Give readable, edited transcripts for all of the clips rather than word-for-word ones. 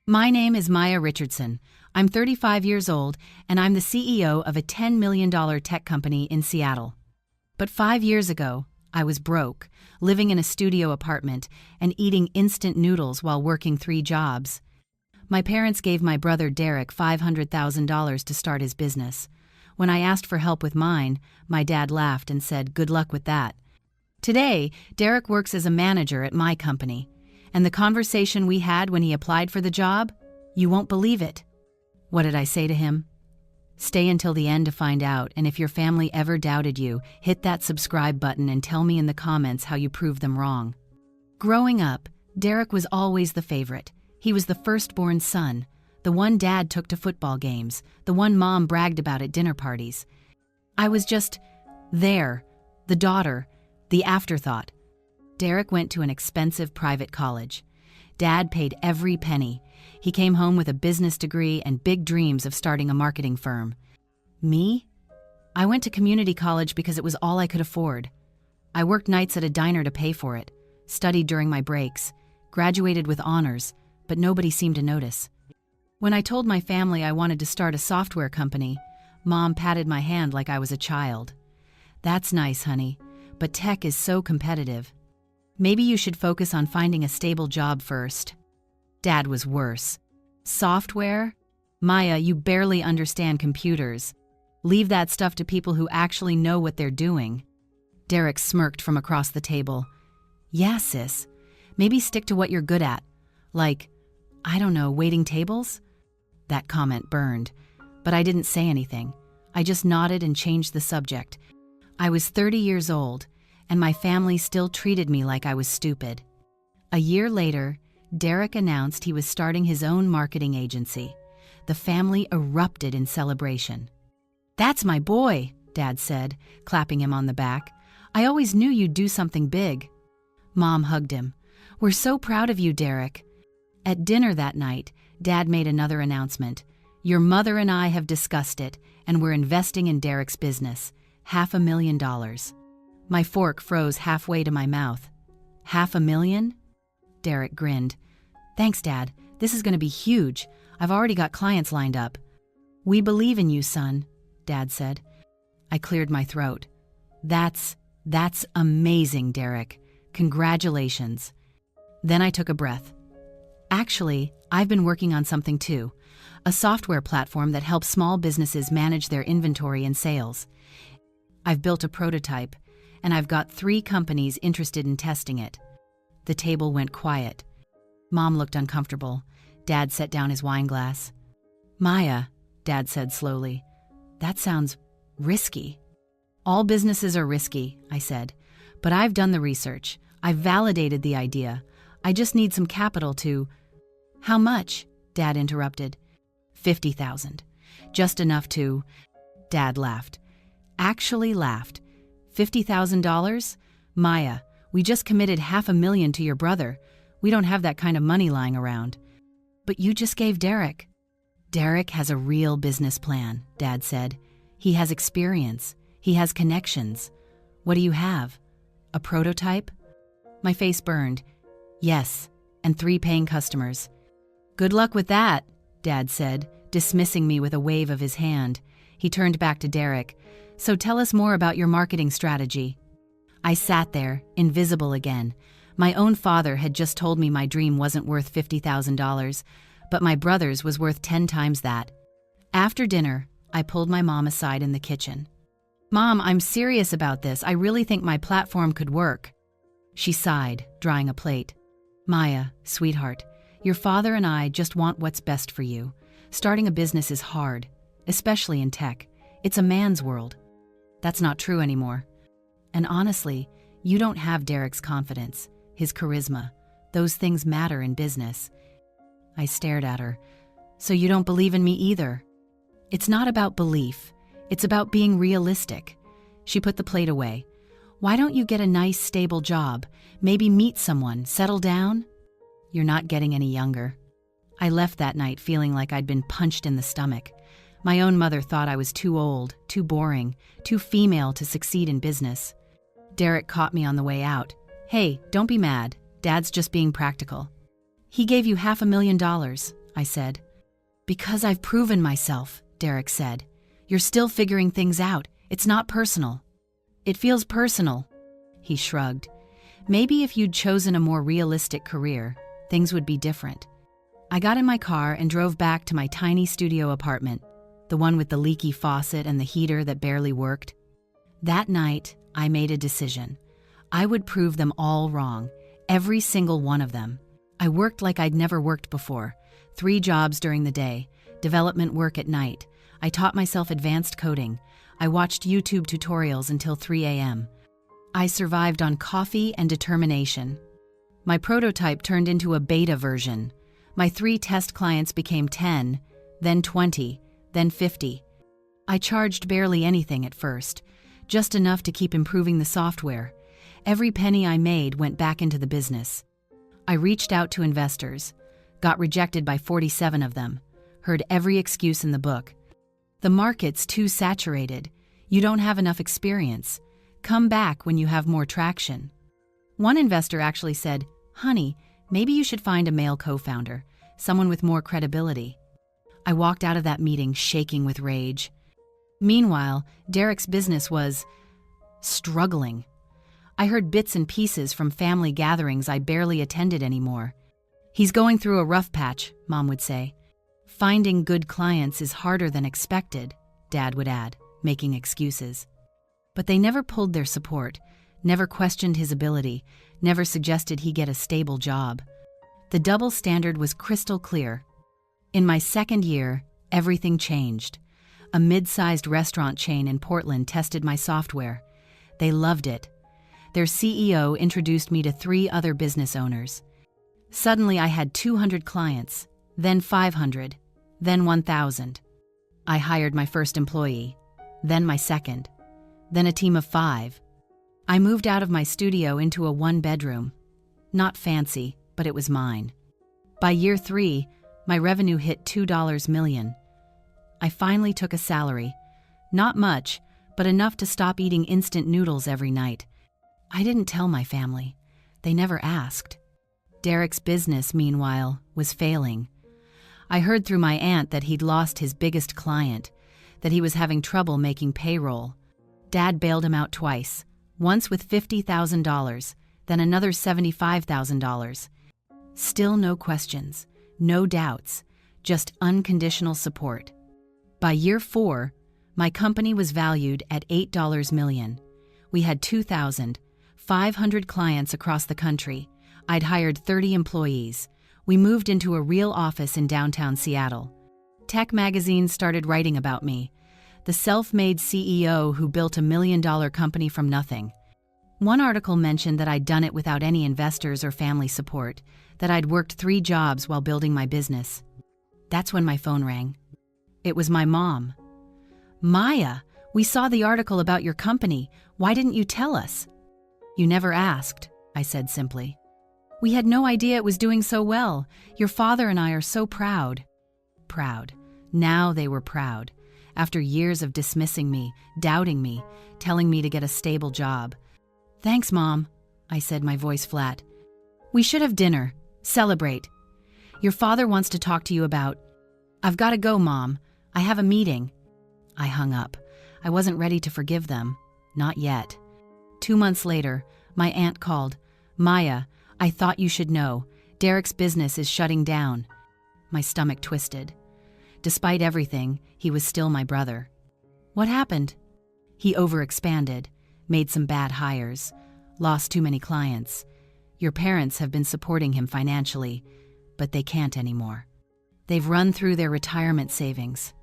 My name is Maya Richardson. I'm 35 years old, and I'm the CEO of a $10 million tech company in Seattle. But 5 years ago, I was broke, living in a studio apartment and eating instant noodles while working 3 jobs. My parents gave my brother Derek $500,000 to start his business. When I asked for help with mine, my dad laughed and said, "Good luck with that." Today, Derek works as a manager at my company. And the conversation we had when he applied for the job? You won't believe it. What did I say to him? Stay until the end to find out, and if your family ever doubted you, hit that subscribe button and tell me in the comments how you proved them wrong. Growing up, Derek was always the favorite. He was the firstborn son, the one dad took to football games, the one mom bragged about at dinner parties. I was just there, the daughter, the afterthought. Derek went to an expensive private college. Dad paid every penny. He came home with a business degree and big dreams of starting a marketing firm. Me? I went to community college because it was all I could afford. I worked nights at a diner to pay for it, studied during my breaks, graduated with honors, but nobody seemed to notice. When I told my family I wanted to start a software company, Mom patted my hand like I was a child. "That's nice, honey, but tech is so competitive. Maybe you should focus on finding a stable job first." Dad was worse. "Software? Maya, you barely understand computers. Leave that stuff to people who actually know what they're doing." Derek smirked from across the table. "Yeah, sis. Maybe stick to what you're good at. Like, I don't know, waiting tables?" That comment burned, but I didn't say anything. I just nodded and changed the subject. I was 30 years old, and my family still treated me like I was stupid. A year later, Derek announced he was starting his own marketing agency. The family erupted in celebration. "That's my boy," Dad said, clapping him on the back. "I always knew you'd do something big." Mom hugged him. "We're so proud of you, Derek." At dinner that night, Dad made another announcement. "Your mother and I have discussed it, and we're investing in Derek's business. $500,000. My fork froze halfway to my mouth. $500,000? Derek grinned. "Thanks, Dad. This is going to be huge. I've already got clients lined up." "We believe in you, son," Dad said. I cleared my throat. That's amazing, Derek. Congratulations." Then I took a breath. "Actually, I've been working on something too. A software platform that helps small businesses manage their inventory and sales. I've built a prototype, and I've got 3 companies interested in testing it." The table went quiet. Mom looked uncomfortable. Dad set down his wine glass. "Maya," Dad said slowly, "that sounds risky." "All businesses are risky," I said, "but I've done the research. I've validated the idea. I just need some capital to—" "How much?" Dad interrupted. $50,000. Just enough to— Dad laughed. Actually laughed. $50,000? Maya, we just committed $500,000 to your brother. We don't have that kind of money lying around." "But you just gave Derek." "Derek has a real business plan," Dad said. "He has experience. He has connections. What do you have? A prototype?" My face burned. "Yes, and 3 paying customers." "Good luck with that," Dad said, dismissing me with a wave of his hand. He turned back to Derek. "So tell us more about your marketing strategy." I sat there, invisible again. My own father had just told me my dream wasn't worth $50,000, but my brother's was worth 10 times that. After dinner, I pulled my mom aside in the kitchen. "Mom, I'm serious about this. I really think my platform could work." She sighed, drying a plate. "Maya, sweetheart, your father and I just want what's best for you. Starting a business is hard, especially in tech. It's a man's world." That's not true anymore. And honestly, you don't have Derek's confidence, his charisma. Those things matter in business. I stared at her. "So you don't believe in me either?" "It's not about belief. It's about being realistic." She put the plate away. "Why don't you get a nice, stable job? Maybe meet someone, settle down?" "You're not getting any younger." I left that night feeling like I'd been punched in the stomach. My own mother thought I was too old, too boring, too female to succeed in business. Derek caught me on the way out. "Hey, don't be mad. Dad's just being practical." "He gave you $500,000. I said. Because I've proven myself, Derek said. You're still figuring things out. It's not personal. It feels personal. He shrugged. Maybe if you'd chosen a more realistic career, things would be different. I got in my car and drove back to my tiny studio apartment, the one with the leaky faucet and the heater that barely worked. That night, I made a decision. I would prove them all wrong, every single one of them. I worked like I'd never worked before, 3 jobs during the day, development work at night. I taught myself advanced coding. I watched YouTube tutorials until 3 a.m. I survived on coffee and determination. My prototype turned into a beta version. My 3 test clients became 10, then 20, then 50. I charged barely anything at first, just enough to keep improving the software. Every penny I made went back into the business. I reached out to investors, got rejected by 47 of them, heard every excuse in the book. The market's too saturated. You don't have enough experience. Come back when you have more traction. One investor actually said, "Honey, maybe you should find a male co-founder, someone with more credibility." I walked out of that meeting shaking with rage. Meanwhile, Derek's business was struggling. I heard bits and pieces from family gatherings I barely attended anymore. "He's going through a rough patch," Mom would say. "Finding good clients is harder than expected," Dad would add, making excuses. But they never pulled their support, never questioned his ability, never suggested he get a stable job. The double standard was crystal clear. In my second year, everything changed. A mid-sized restaurant chain in Portland tested my software. They loved it. Their CEO introduced me to 3 other business owners. Suddenly I had 200 clients, then 500, then 1,000. I hired my first employee, then my second, then a team of 5. I moved out of my studio into a 1-bedroom. Not fancy, but it was mine. By year 3, my revenue hit $2 million. I finally took a salary. Not much, but enough to stop eating instant noodles every night. I didn't tell my family. They never asked. Derek's business, meanwhile, was failing. I heard through my aunt that he'd lost his biggest client, that he was having trouble making payroll. Dad bailed him out twice, once with $50,000, then another $75,000. Still no questions, no doubts, just unconditional support. By year 4, my company was valued at $8 million. We had 2,500 clients across the country. I'd hired 30 employees. We moved into a real office in downtown Seattle. Tech magazines started writing about me, the self-made CEO who built $1 million company from nothing. One article mentioned that I'd done it without any investors or family support, that I'd worked 3 jobs while building my business. That's when my phone rang. It was my mom. "Maya, we saw the article about your company. Why didn't you tell us?" "You never asked," I said simply. "We had no idea it was doing so well. Your father and I are so proud." Proud. Now they were proud. After years of dismissing me, doubting me, telling me to get a stable job. "Thanks, Mom," I said, my voice flat. "We should have dinner. Celebrate. Your father wants to talk to you about—" "I've got to go, Mom. I have a meeting." I hung up. I wasn't ready to forgive them. Not yet. 2 months later, my aunt called. "Maya, I thought you should know. Derek's business is shutting down." My stomach twisted. Despite everything, he was still my brother. "What happened?" "He overexpanded, made some bad hires, lost too many clients. Your parents have been supporting him financially, but they can't anymore. They've run through their retirement savings."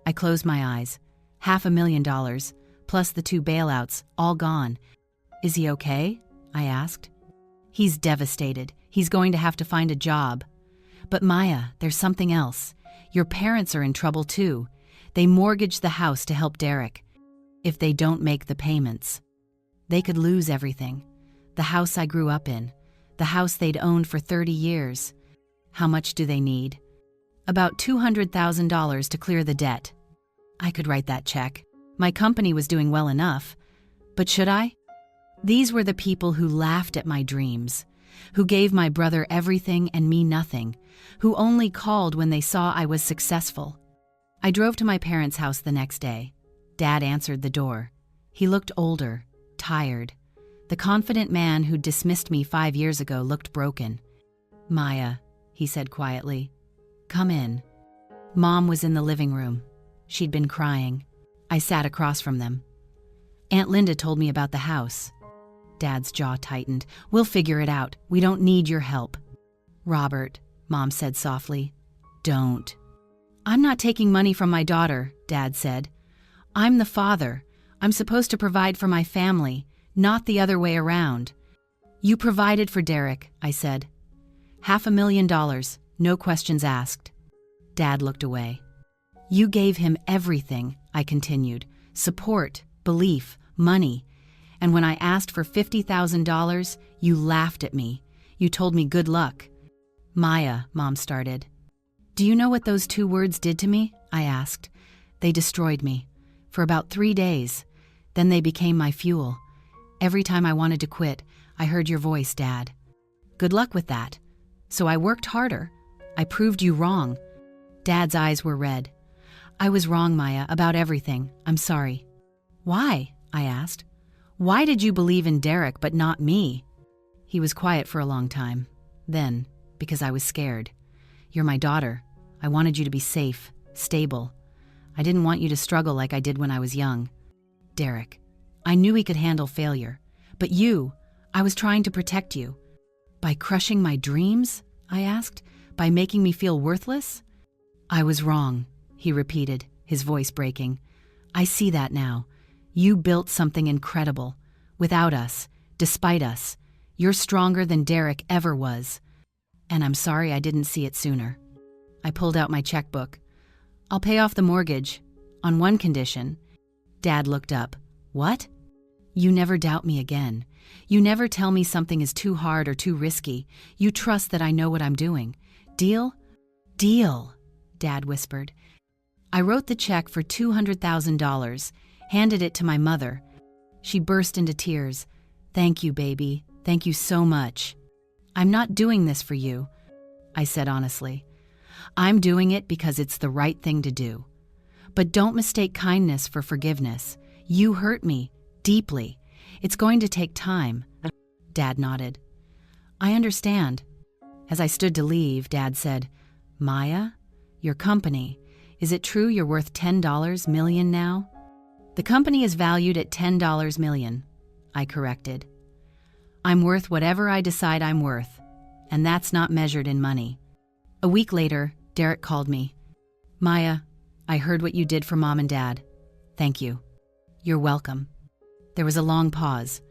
I closed my eyes. $500,000, plus the 2 bailouts, all gone. "Is he okay?" I asked. "He's devastated. He's going to have to find a job." "But Maya, there's something else. Your parents are in trouble too. They mortgaged the house to help Derek. If they don't make the payments, they could lose everything. The house I grew up in, the house they'd owned for 30 years. How much do they need?" "About $200,000 to clear the debt." I could write that check. My company was doing well enough. But should I? These were the people who laughed at my dreams, who gave my brother everything and me nothing, who only called when they saw I was successful. I drove to my parents' house the next day. Dad answered the door. He looked older, tired. The confident man who dismissed me 5 years ago looked broken. "Maya," he said quietly, "come in." Mom was in the living room. She'd been crying. I sat across from them. "Aunt Linda told me about the house." Dad's jaw tightened. "We'll figure it out. We don't need your help." "Robert," Mom said softly, "don't." "I'm not taking money from my daughter," Dad said. "I'm the father. I'm supposed to provide for my family, not the other way around." "You provided for Derek," I said. $500,000, no questions asked. Dad looked away. "You gave him everything," I continued. "Support, belief, money. And when I asked for $50,000, you laughed at me. You told me good luck." "Maya," Mom started. "Do you know what those 2 words did to me?" I asked. "They destroyed me. For about 3 days. Then they became my fuel. Every time I wanted to quit, I heard your voice, Dad. Good luck with that. So I worked harder. I proved you wrong." Dad's eyes were red. "I was wrong, Maya, about everything. I'm sorry." "Why?" I asked. "Why did you believe in Derek but not me?" He was quiet for a long time. Then, because I was scared. "You're my daughter. I wanted you to be safe, stable. I didn't want you to struggle like I did when I was young. Derek, I knew he could handle failure. But you, I was trying to protect you." "By crushing my dreams?" I asked. "By making me feel worthless?" "I was wrong," he repeated, his voice breaking. "I see that now. You built something incredible. Without us, despite us. You're stronger than Derek ever was. And I'm sorry I didn't see it sooner." I pulled out my checkbook. "I'll pay off the mortgage. On one condition." Dad looked up. "What?" "You never doubt me again. You never tell me something is too hard or too risky. You trust that I know what I'm doing. Deal?" "Deal," Dad whispered. I wrote the check for $200,000, handed it to my mother. She burst into tears. "Thank you, baby. Thank you so much." "I'm not doing this for you," I said honestly. "I'm doing it because it's the right thing to do. But don't mistake kindness for forgiveness. You hurt me, deeply. It's going to take time." Dad nodded. "I understand." As I stood to leave, Dad said, "Maya, your company, is it true you're worth $10 million now?" "The company is valued at $10 million, I corrected. "I'm worth whatever I decide I'm worth, and that's not measured in money." A week later, Derek called me. "Maya, I heard what you did for Mom and Dad. Thank you." "You're welcome." There was a long pause.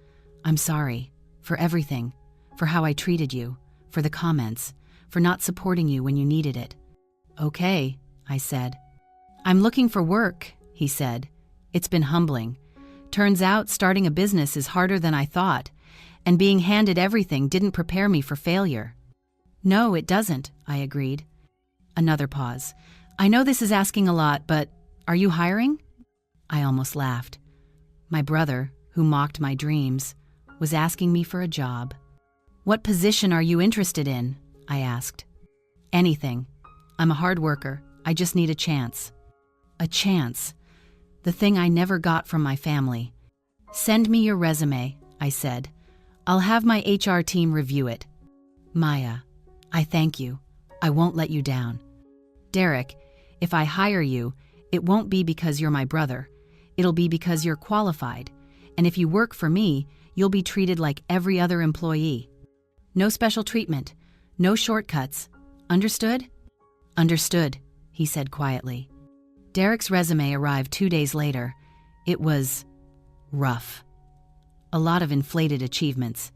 "I'm sorry. For everything. For how I treated you. For the comments. For not supporting you when you needed it." "Okay," I said. "I'm looking for work," he said. "It's been humbling. Turns out starting a business is harder than I thought, and being handed everything didn't prepare me for failure." "No, it doesn't," I agreed. Another pause. "I know this is asking a lot, but are you hiring?" I almost laughed. My brother, who mocked my dreams, was asking me for a job. "What position are you interested in?" I asked. "Anything. I'm a hard worker. I just need a chance." A chance. The thing I never got from my family. "Send me your resume," I said. "I'll have my HR team review it." "Maya, I thank you. I won't let you down." "Derek, if I hire you, it won't be because you're my brother. It'll be because you're qualified. And if you work for me, you'll be treated like every other employee. No special treatment. No shortcuts. Understood?" "Understood," he said quietly. Derek's resume arrived 2 days later. It was rough. A lot of inflated achievements.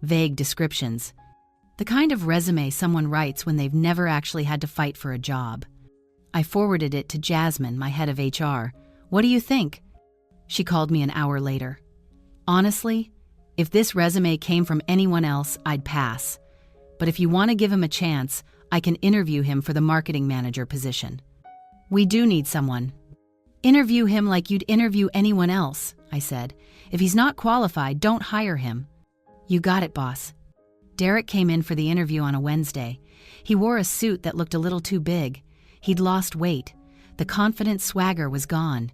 Vague descriptions. The kind of resume someone writes when they've never actually had to fight for a job. I forwarded it to Jasmine, my head of HR. "What do you think?" She called me an hour later. "Honestly, if this resume came from anyone else, I'd pass. But if you want to give him a chance, I can interview him for the marketing manager position. We do need someone." "Interview him like you'd interview anyone else," I said. "If he's not qualified, don't hire him." "You got it, boss." Derek came in for the interview on a Wednesday. He wore a suit that looked a little too big. He'd lost weight. The confident swagger was gone.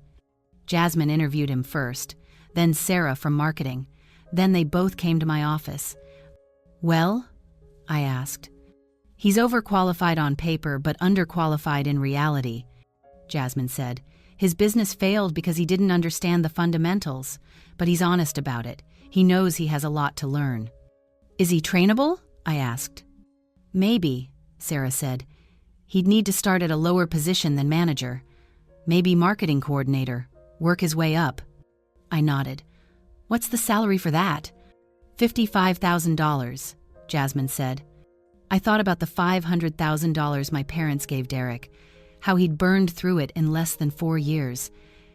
Jasmine interviewed him first, then Sarah from marketing. Then they both came to my office. "Well?" I asked. "He's overqualified on paper but underqualified in reality," Jasmine said. "His business failed because he didn't understand the fundamentals, but he's honest about it. He knows he has a lot to learn." "Is he trainable?" I asked. "Maybe," Sarah said. "He'd need to start at a lower position than manager. Maybe marketing coordinator, work his way up." I nodded. "What's the salary for that?" $55,000, Jasmine said. I thought about the $500,000 my parents gave Derek, how he'd burned through it in less than 4 years,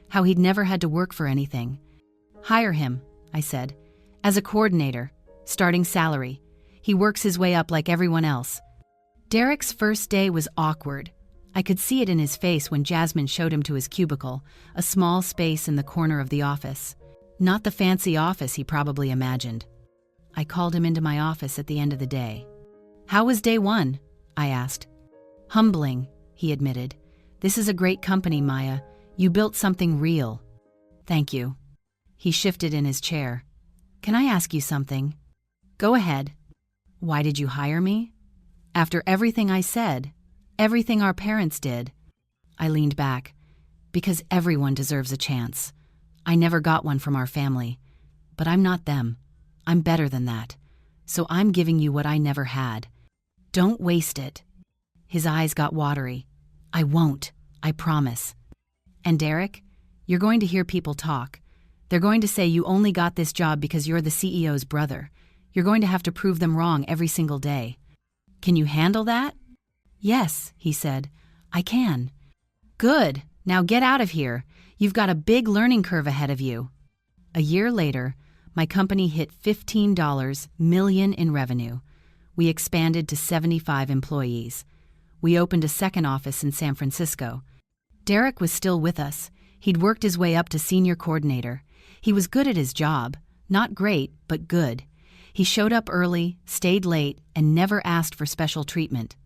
how he'd never had to work for anything. "Hire him," I said, "as a coordinator, starting salary. He works his way up like everyone else." Derek's first day was awkward. I could see it in his face when Jasmine showed him to his cubicle, a small space in the corner of the office. Not the fancy office he probably imagined. I called him into my office at the end of the day. "How was day 1?" I asked. "Humbling," he admitted. "This is a great company, Maya. You built something real." "Thank you." He shifted in his chair. "Can I ask you something?" "Go ahead." "Why did you hire me?" "After everything I said, everything our parents did." I leaned back. "Because everyone deserves a chance. I never got one from our family. But I'm not them. I'm better than that. So I'm giving you what I never had. Don't waste it." His eyes got watery. "I won't. I promise." "And Derek, you're going to hear people talk. They're going to say you only got this job because you're the CEO's brother. You're going to have to prove them wrong every single day. Can you handle that?" "Yes," he said. "I can." "Good. Now get out of here. You've got a big learning curve ahead of you." A year later, my company hit $15 million in revenue. We expanded to 75 employees. We opened a second office in San Francisco. Derek was still with us. He'd worked his way up to senior coordinator. He was good at his job. Not great, but good. He showed up early, stayed late, and never asked for special treatment.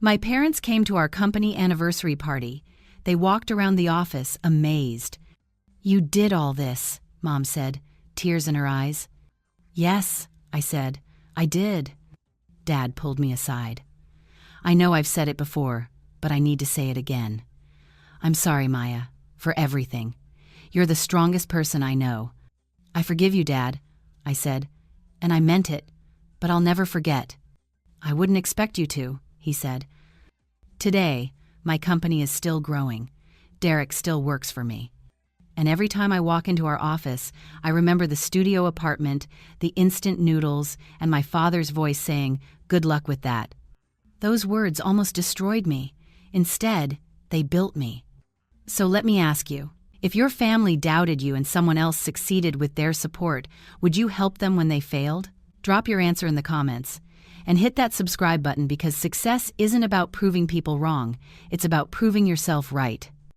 My parents came to our company anniversary party. They walked around the office, amazed. "You did all this," Mom said, tears in her eyes. "Yes," I said, "I did." Dad pulled me aside. "I know I've said it before, but I need to say it again. I'm sorry, Maya, for everything. You're the strongest person I know." "I forgive you, Dad," I said, "and I meant it, but I'll never forget." "I wouldn't expect you to," he said. Today, my company is still growing. Derek still works for me. And every time I walk into our office, I remember the studio apartment, the instant noodles, and my father's voice saying, "Good luck with that." Those words almost destroyed me. Instead, they built me. So let me ask you, if your family doubted you and someone else succeeded with their support, would you help them when they failed? Drop your answer in the comments. And hit that subscribe button because success isn't about proving people wrong. It's about proving yourself right.